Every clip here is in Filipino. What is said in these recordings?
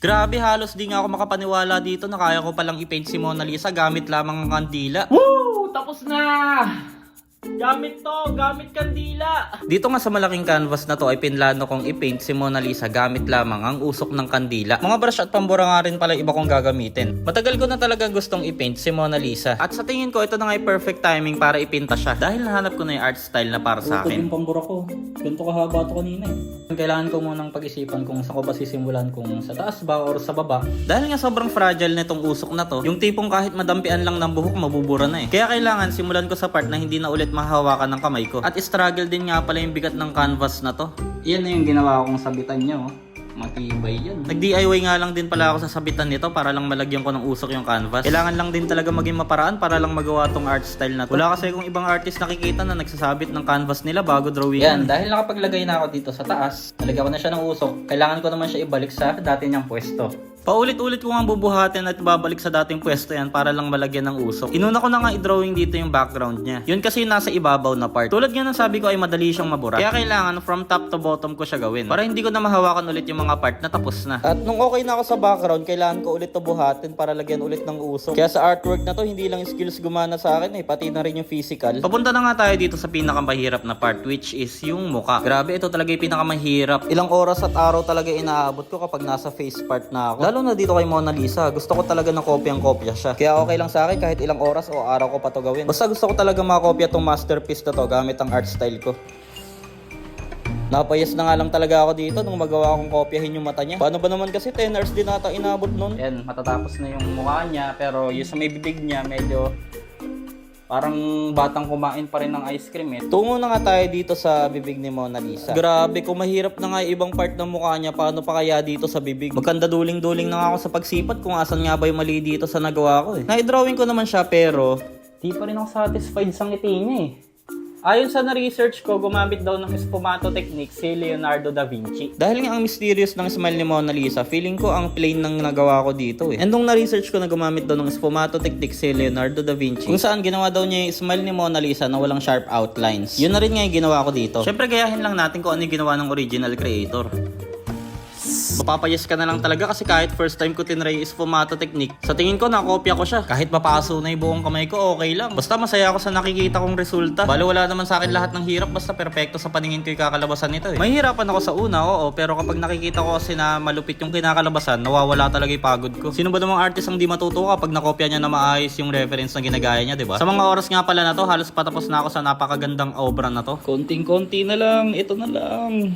Grabe, halos di nga ako makapaniwala dito na kaya ko palang i-paint si Mona Lisa gamit lamang ang kandila. Woo! Tapos na! Gamit kandila! Dito nga sa malaking canvas na to ay pinlano kong i-paint si Mona Lisa gamit lamang ang usok ng kandila. Mga brush at pambura nga rin pala iba kong gagamitin. Matagal ko na talaga gustong i-paint si Mona Lisa. At sa tingin ko ito na nga yung perfect timing para ipinta siya. Dahil nahanap ko na yung art style na para sa akin. Yung pambura ko. Ganito kahaba ito kanina eh. Kailangan ko munang pag-isipan kung saan ko ba sisimulan, kung sa taas ba or sa baba. Dahil nga sobrang fragile nitong usok na to, yung tipong kahit madampian lang ng buhok mabubura na eh. Kaya kailangan simulan ko sa part na hindi na ulit mahawakan ng kamay ko. At struggle din nga pala yung bigat ng canvas na to. Yan na yung ginawa kong sabitan niya oh. Matibay yan. Nag-DIY nga lang din pala ako sa sabitan nito para lang malagyan ko ng usok yung canvas. Kailangan lang din talaga maging maparaan para lang magawa tong art style na to. Wala kasi kung ibang artist nakikita na nagsasabit ng canvas nila bago drawing. Yan, dahil nakapaglagay na ako dito sa taas, nalagyan ko na siya ng usok, kailangan ko naman siya ibalik sa dati niyang pwesto. Paulit-ulit ko nga bubuhatin at babalik sa dating pwesto yan para lang malagyan ng usok. Inuna ko na nga i-drawing dito yung background niya. Yun kasi nasa ibabaw na part. Tulad nga ng sabi ko ay madali siyang mabura. Kaya kailangan from top to bottom ko siya gawin. Para hindi ko na mahawakan ulit yung mga part na tapos na. At nung okay na ako sa background, kailangan ko ulit to buhatin para lagyan ulit ng usok. Kaya sa artwork na to, hindi lang skills gumana sa akin eh, pati na rin yung physical. Papunta na nga tayo dito sa pinakamahirap na part, which is yung muka. Grabe, ito talaga yung pinakamahirap. Ilang oras at araw talaga inaabot ko kapag nasa face part na ako. Lalo na dito kay Mona Lisa, gusto ko talaga ng kopyang-kopya siya. Kaya okay lang sa akin kahit ilang oras o araw ko pa to gawin. Basta gusto ko talaga makopya tong masterpiece na to gamit ang art style ko. Napayas na nga lang talaga ako dito nung magawa akong kopyahin yung mata niya. Paano ba naman kasi 10 hours din nata inabot nun. Yan, matatapos na yung mukha niya pero yung sa may bibig niya medyo parang batang kumain pa rin ng ice cream eh. Tungo na nga tayo dito sa bibig ni Mona Lisa. Grabe, kung mahirap na nga yung ibang part ng mukha niya, paano pa kaya dito sa bibig? Magkanda duling-duling na nga ako sa pagsipat kung asan nga ba yung mali dito sa nagawa ko eh. Na-drawing ko naman siya pero di pa rin ako satisfied sa ngiti niya eh. Ayon sa na-research ko, gumamit daw ng sfumato technique si Leonardo da Vinci. Dahil nga ang mysterious ng smile ni Mona Lisa, feeling ko ang plain ng nagawa ko dito eh. And nung na-research ko na gumamit daw ng sfumato technique si Leonardo da Vinci, kung saan ginawa daw niya yung smile ni Mona Lisa na walang sharp outlines. Yun na rin nga yung ginawa ko dito. Syempre gayahin lang natin kung ano yung ginawa ng original creator. Mapapayas ka na lang talaga kasi kahit first time ko tinry yung sfumato technique, sa tingin ko nakopya ko siya. Kahit mapaso na yung buong kamay ko, okay lang. Basta masaya ako sa nakikita kong resulta. Bale wala naman sa akin lahat ng hirap, basta perfecto sa paningin ko yung kakalabasan nito eh. Mahirapan ako sa una, oo, pero kapag nakikita ko kasi na malupit yung kinakalabasan, nawawala talaga yung pagod ko. Sino ba namang artist ang di matuto kapag nakopya niya na maayos yung reference na ginagaya niya, diba? Sa mga oras nga pala na to, halos patapos na ako sa napakagandang obra na to. Konting-konti na lang, ito na lang.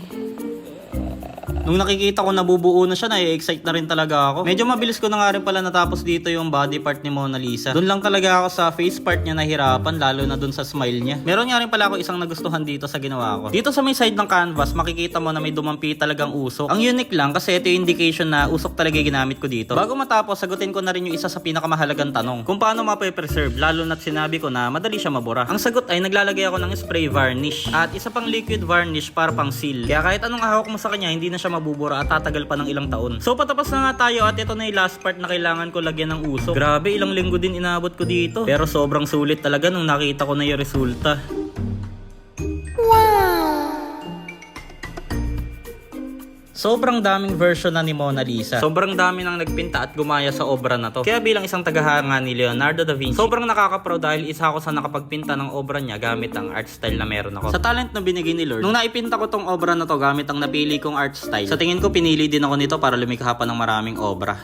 Nung nakikita ko nabubuo na siya, na-excite na rin talaga ako. Medyo mabilis ko na nga rin pala natapos dito yung body part ni Mona Lisa. Doon lang talaga ako sa face part niya nahirapan, lalo na doon sa smile niya. Meron nga rin pala ako isang nagustuhan dito sa ginawa ko. Dito sa may side ng canvas, makikita mo na may dumampi talagang usok. Ang unique lang kasi ito yung indication na usok talaga ginamit ko dito. Bago matapos, sagutin ko na rin yung isa sa pinakamahalagang tanong. Kung paano mape-preserve, lalo na't sinabi ko na madali siya mabura. Ang sagot ay naglalagay ako ng spray varnish at isa pang liquid varnish para pang seal. Kaya kahit anong ahawak mo sa kanya, hindi na siya mabubura at tatagal pa ng ilang taon. So patapos na nga tayo at ito na yung last part na kailangan ko lagyan ng usok. Grabe, ilang linggo din inabot ko dito. Pero sobrang sulit talaga nung nakita ko na yung resulta. Sobrang daming version na ni Mona Lisa. Sobrang dami nang nagpinta at gumaya sa obra na to. Kaya bilang isang tagahanga ni Leonardo da Vinci, sobrang nakaka-proud dahil isa ako sa nakapagpinta ng obra niya gamit ang art style na meron ako. Sa talent na binigay ni Lord, nung naipinta ko tong obra na to gamit ang napili kong art style, sa tingin ko pinili din ako nito para lumikha pa ng maraming obra.